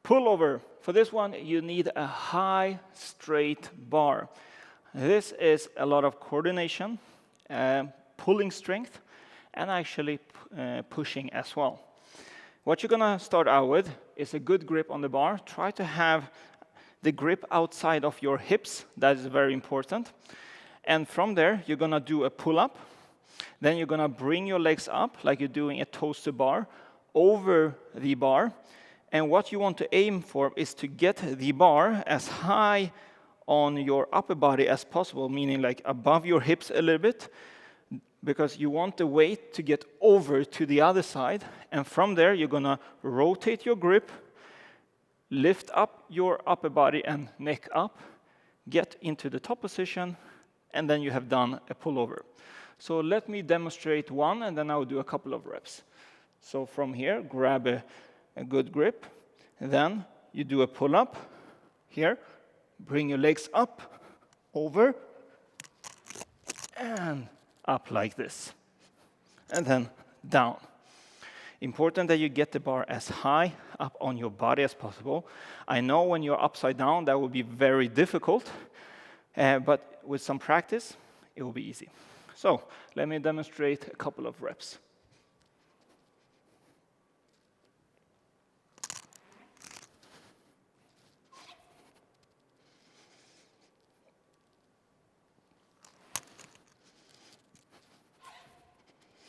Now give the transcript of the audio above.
Pullover. For this one, you need a high, straight bar. This is a lot of coordination, pulling strength, and actually pushing as well. What you're gonna start out with is a good grip on the bar. Try to have the grip outside of your hips. That is very important. And from there, you're gonna do a pull-up. Then you're gonna bring your legs up like you're doing a toaster bar over the bar. And what you want to aim for is to get the bar as high on your upper body as possible, meaning like above your hips a little bit, because you want the weight to get over to the other side. And from there, you're gonna rotate your grip, lift up your upper body and neck up, get into the top position, and then you have done a pullover. So let me demonstrate one, and then I'll do a couple of reps. So from here, grab a good grip, and then you do a pull-up here, bring your legs up, over, and up like this, and then down. Important that you get the bar as high up on your body as possible. I know when you're upside down, that will be very difficult, but with some practice, it will be easy. So let me demonstrate a couple of reps.